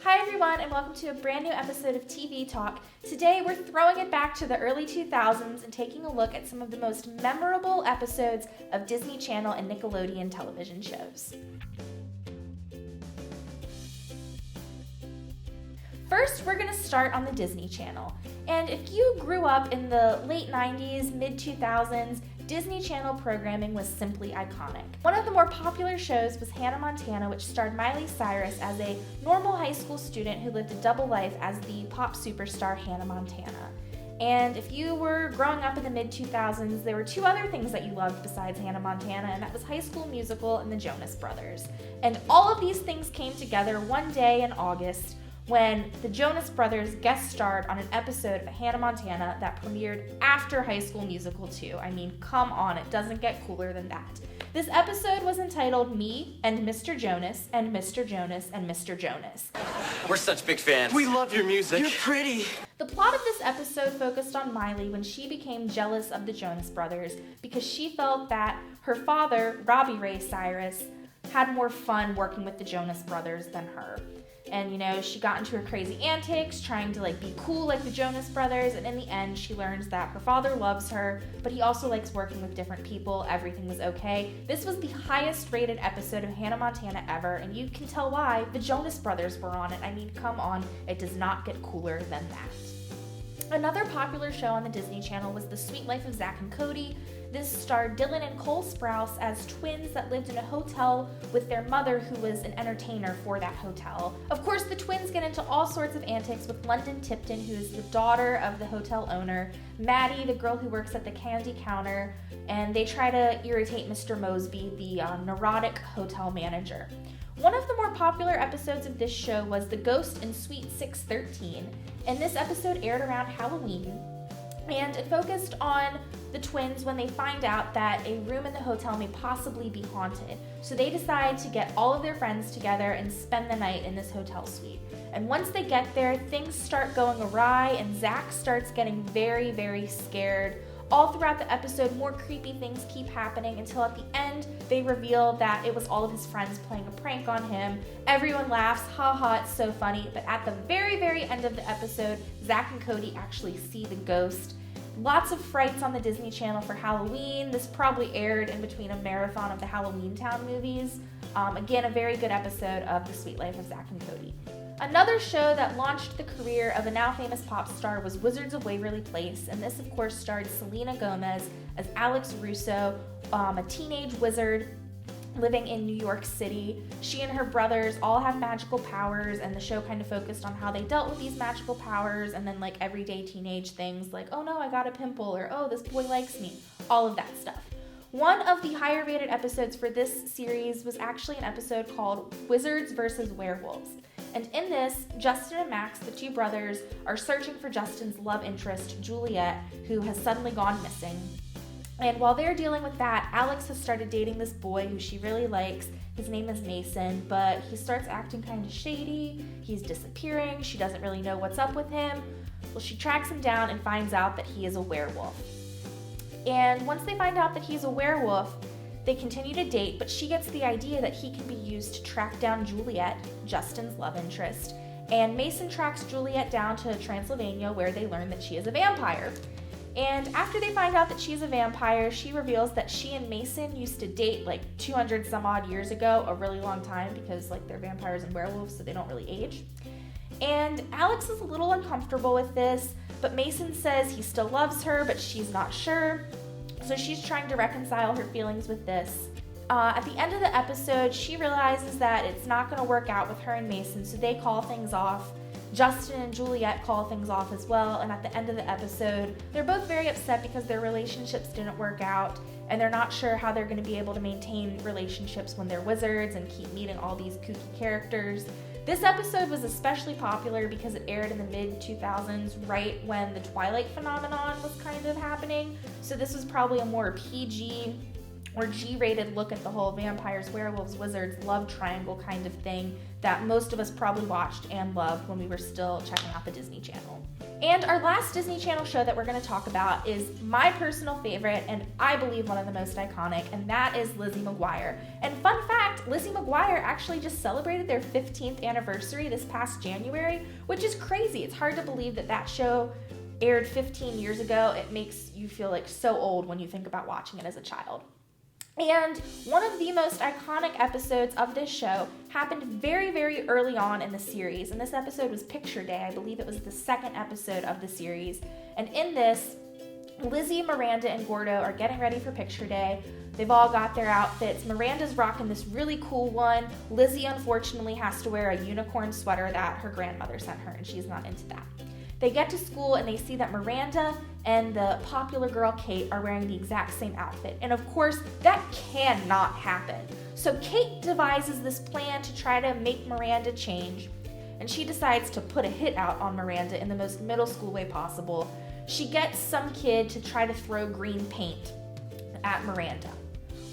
Hi everyone, and welcome to a brand new episode of TV Talk. Today we're throwing it back to the early 2000s and taking a look at some of the most memorable episodes of Disney Channel and Nickelodeon television shows. First, we're going to start on the Disney Channel. And if you grew up in the late 90s, mid-2000s, Disney Channel programming was simply iconic. One of the more popular shows was Hannah Montana, which starred Miley Cyrus as a normal high school student who lived a double life as the pop superstar Hannah Montana. And if you were growing up in the mid-2000s, there were two other things that you loved besides Hannah Montana, and that was High School Musical and the Jonas Brothers. And all of these things came together one day in August when the Jonas Brothers guest starred on an episode of Hannah Montana that premiered after High School Musical 2. I mean, come on, it doesn't get cooler than that. This episode was entitled Me and Mr. Jonas and Mr. Jonas and Mr. Jonas. We're such big fans. We love your music. You're pretty. The plot of this episode focused on Miley when she became jealous of the Jonas Brothers because she felt that her father, Robbie Ray Cyrus, had more fun working with the Jonas Brothers than her. And, she got into her crazy antics, trying to, be cool like the Jonas Brothers, and in the end, she learns that her father loves her, but he also likes working with different people. Everything was okay. This was the highest rated episode of Hannah Montana ever, and you can tell why. The Jonas Brothers were on it. I mean, come on, it does not get cooler than that. Another popular show on the Disney Channel was The Sweet Life of Zack and Cody. This starred Dylan and Cole Sprouse as twins that lived in a hotel with their mother, who was an entertainer for that hotel. Of course, the twins get into all sorts of antics with London Tipton, who is the daughter of the hotel owner, Maddie, the girl who works at the candy counter, and they try to irritate Mr. Mosby, the neurotic hotel manager. One of the more popular episodes of this show was The Ghost in Suite 613, and this episode aired around Halloween. And it focused on the twins when they find out that a room in the hotel may possibly be haunted. So they decide to get all of their friends together and spend the night in this hotel suite. And once they get there, things start going awry and Zack starts getting very, very scared. All throughout the episode, more creepy things keep happening until at the end, they reveal that it was all of his friends playing a prank on him. Everyone laughs, haha, it's so funny. But at the very, very end of the episode, Zack and Cody actually see the ghost. Lots of frights on the Disney Channel for Halloween. This probably aired in between a marathon of the Halloween Town movies. Again, a very good episode of The Sweet Life of Zack and Cody. Another show that launched the career of a now famous pop star was Wizards of Waverly Place, and this of course starred Selena Gomez as Alex Russo, a teenage wizard living in New York City. She and her brothers all have magical powers, and the show kind of focused on how they dealt with these magical powers, and then everyday teenage things like, oh no, I got a pimple, or oh, this boy likes me, all of that stuff. One of the higher rated episodes for this series was actually an episode called Wizards vs. Werewolves. And in this, Justin and Max, the two brothers, are searching for Justin's love interest, Juliet, who has suddenly gone missing. And while they're dealing with that, Alex has started dating this boy who she really likes. His name is Mason, but he starts acting kind of shady. He's disappearing. She doesn't really know what's up with him. Well, she tracks him down and finds out that he is a werewolf. And once they find out that he's a werewolf, they continue to date, but she gets the idea that he can be used to track down Juliet, Justin's love interest. And Mason tracks Juliet down to Transylvania, where they learn that she is a vampire. And after they find out that she's a vampire, she reveals that she and Mason used to date 200 some odd years ago, a really long time, because they're vampires and werewolves, so they don't really age. And Alex is a little uncomfortable with this, but Mason says he still loves her, but she's not sure. So she's trying to reconcile her feelings with this. At the end of the episode, she realizes that it's not going to work out with her and Mason, so they call things off. Justin and Juliet call things off as well, and at the end of the episode, they're both very upset because their relationships didn't work out, and they're not sure how they're going to be able to maintain relationships when they're wizards and keep meeting all these kooky characters. This episode was especially popular because it aired in the mid-2000s, right when the Twilight phenomenon was kind of happening, so this was probably a more PG or G-rated look at the whole vampires, werewolves, wizards, love triangle kind of thing that most of us probably watched and loved when we were still checking out the Disney Channel. And our last Disney Channel show that we're going to talk about is my personal favorite, and I believe one of the most iconic, and that is Lizzie McGuire. And fun fact, Lizzie McGuire actually just celebrated their 15th anniversary this past January, which is crazy. It's hard to believe that that show aired 15 years ago. It makes you feel like so old when you think about watching it as a child. And one of the most iconic episodes of this show happened very, very early on in the series. And this episode was Picture Day. I believe it was the second episode of the series. And in this, Lizzie, Miranda, and Gordo are getting ready for Picture Day. They've all got their outfits. Miranda's rocking this really cool one. Lizzie, unfortunately, has to wear a unicorn sweater that her grandmother sent her, and she's not into that. They get to school and they see that Miranda and the popular girl Kate are wearing the exact same outfit. And of course, that cannot happen. So Kate devises this plan to try to make Miranda change. And she decides to put a hit out on Miranda in the most middle school way possible. She gets some kid to try to throw green paint at Miranda.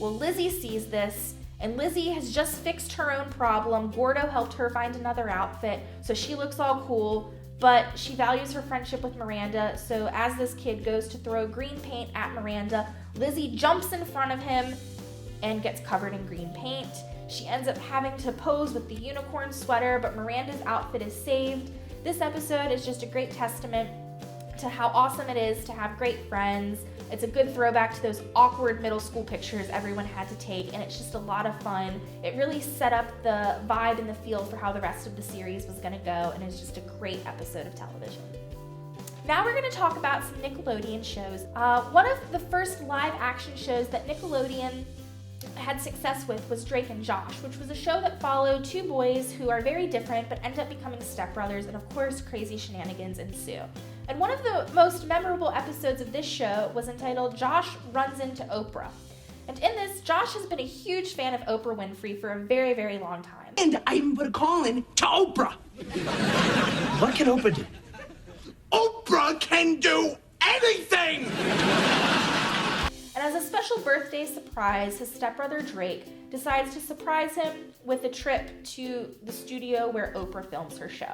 Well, Lizzie sees this, and Lizzie has just fixed her own problem. Gordo helped her find another outfit, so she looks all cool. But she values her friendship with Miranda, so as this kid goes to throw green paint at Miranda, Lizzie jumps in front of him and gets covered in green paint. She ends up having to pose with the unicorn sweater, but Miranda's outfit is saved. This episode is just a great testament to how awesome it is to have great friends. It's a good throwback to those awkward middle school pictures everyone had to take, and it's just a lot of fun. It really set up the vibe and the feel for how the rest of the series was going to go, and it's just a great episode of television. Now we're going to talk about some Nickelodeon shows. One of the first live action shows that Nickelodeon had success with was Drake and Josh, which was a show that followed two boys who are very different but end up becoming stepbrothers, and of course crazy shenanigans ensue. And one of the most memorable episodes of this show was entitled Josh Runs Into Oprah. And in this, Josh has been a huge fan of Oprah Winfrey for a very, very long time. And I even put a call in to Oprah. What can Oprah do? Oprah can do anything! And as a special birthday surprise, his stepbrother Drake decides to surprise him with a trip to the studio where Oprah films her show.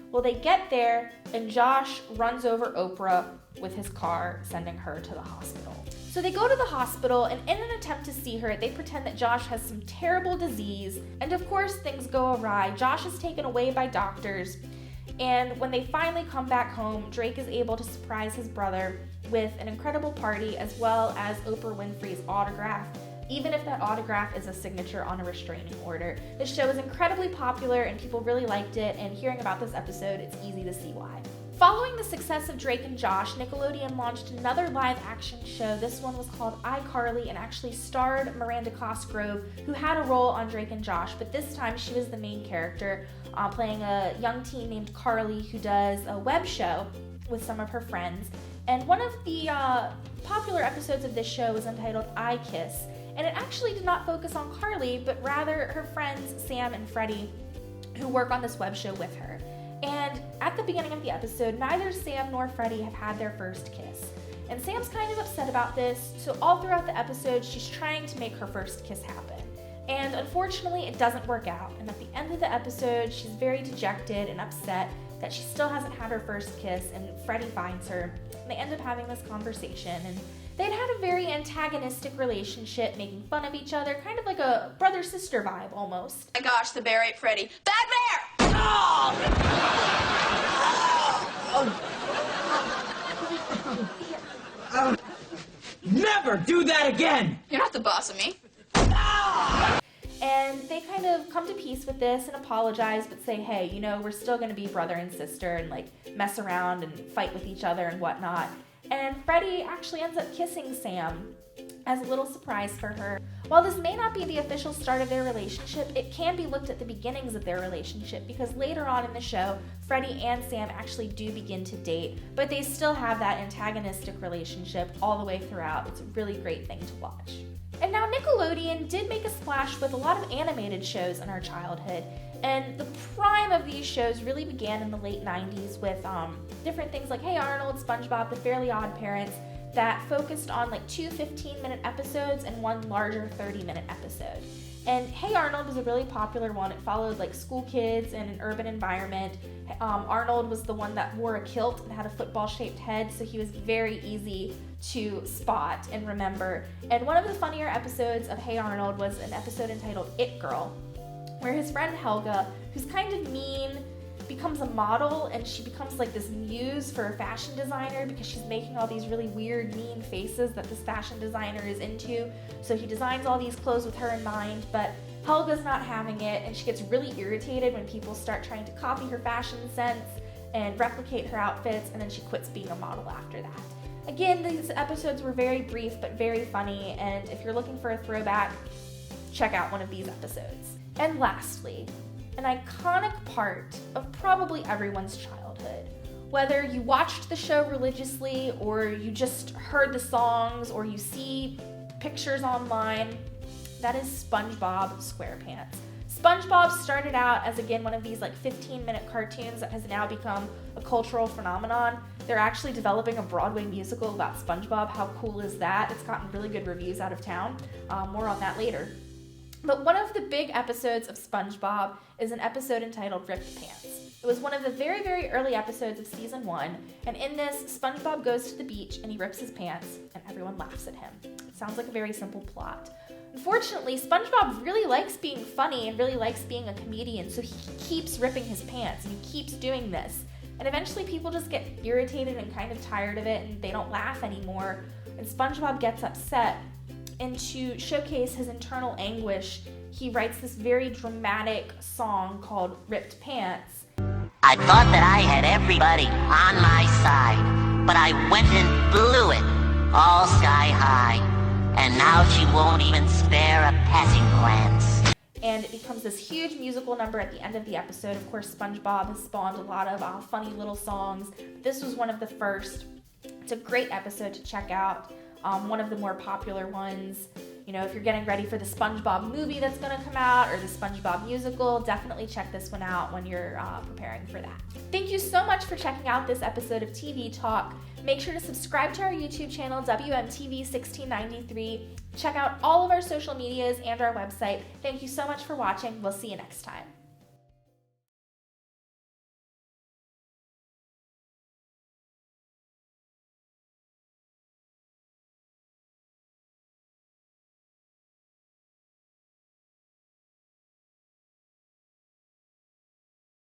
Well, they get there, and Josh runs over Oprah with his car, sending her to the hospital. So they go to the hospital, and in an attempt to see her, they pretend that Josh has some terrible disease, and of course things go awry. Josh is taken away by doctors, and when they finally come back home, Drake is able to surprise his brother with an incredible party as well as Oprah Winfrey's autograph, even if that autograph is a signature on a restraining order. This show is incredibly popular and people really liked it, and hearing about this episode, it's easy to see why. Following the success of Drake and Josh, Nickelodeon launched another live action show. This one was called iCarly and actually starred Miranda Cosgrove, who had a role on Drake and Josh, but this time she was the main character, playing a young teen named Carly who does a web show with some of her friends. And one of the popular episodes of this show was entitled I Kiss. And it actually did not focus on Carly, but rather her friends Sam and Freddie, who work on this web show with her. And at the beginning of the episode, neither Sam nor Freddie have had their first kiss. And Sam's kind of upset about this, so all throughout the episode, she's trying to make her first kiss happen. And unfortunately, it doesn't work out. And at the end of the episode, she's very dejected and upset that she still hasn't had her first kiss, and Freddie finds her. And they end up having this conversation, and they'd had a very antagonistic relationship, making fun of each other, kind of like a brother-sister vibe almost. My gosh, the bear ate Freddy. Bad bear! Never do that again! You're not the boss of me. And they kind of come to peace with this and apologize, but say, hey, you know, we're still going to be brother and sister and like mess around and fight with each other and whatnot. And Freddie actually ends up kissing Sam as a little surprise for her. While this may not be the official start of their relationship, it can be looked at the beginnings of their relationship, because later on in the show, Freddie and Sam actually do begin to date, but they still have that antagonistic relationship all the way throughout. It's a really great thing to watch. And now Nickelodeon did make a splash with a lot of animated shows in our childhood, and the prime of these shows really began in the late 90s with different things like Hey Arnold, SpongeBob, The Fairly Odd Parents, that focused on like two 15-minute episodes and one larger 30-minute episode. And Hey Arnold was a really popular one. It followed like school kids in an urban environment. Arnold was the one that wore a kilt and had a football-shaped head, so he was very easy to spot and remember. And one of the funnier episodes of Hey Arnold was an episode entitled It Girl, where his friend Helga, who's kind of mean, becomes a model, and she becomes like this muse for a fashion designer because she's making all these really weird, mean faces that this fashion designer is into. So he designs all these clothes with her in mind, but Helga's not having it, and she gets really irritated when people start trying to copy her fashion sense and replicate her outfits, and then she quits being a model after that. Again, these episodes were very brief but very funny, and if you're looking for a throwback, check out one of these episodes. And lastly, an iconic part of probably everyone's childhood. Whether you watched the show religiously, or you just heard the songs, or you see pictures online, that is SpongeBob SquarePants. SpongeBob started out as, again, one of these like 15-minute cartoons that has now become a cultural phenomenon. They're actually developing a Broadway musical about SpongeBob. How cool is that? It's gotten really good reviews out of town. More on that later. But one of the big episodes of SpongeBob is an episode entitled Ripped Pants. It was one of the very, very early episodes of season 1, and in this, SpongeBob goes to the beach and he rips his pants, and everyone laughs at him. It sounds like a very simple plot. Unfortunately, SpongeBob really likes being funny and really likes being a comedian, so he keeps ripping his pants, and he keeps doing this. And eventually people just get irritated and kind of tired of it, and they don't laugh anymore, and SpongeBob gets upset. And to showcase his internal anguish, he writes this very dramatic song called Ripped Pants. I thought that I had everybody on my side, but I went and blew it all sky high, and now she won't even spare a passing glance. And it becomes this huge musical number at the end of the episode. Of course, SpongeBob has spawned a lot of funny little songs. This was one of the first. It's a great episode to check out. One of the more popular ones. You know, if you're getting ready for the SpongeBob movie that's going to come out, or the SpongeBob musical, definitely check this one out when you're preparing for that. Thank you so much for checking out this episode of TV Talk. Make sure to subscribe to our YouTube channel, WMTV 1693. Check out all of our social medias and our website. Thank you so much for watching. We'll see you next time.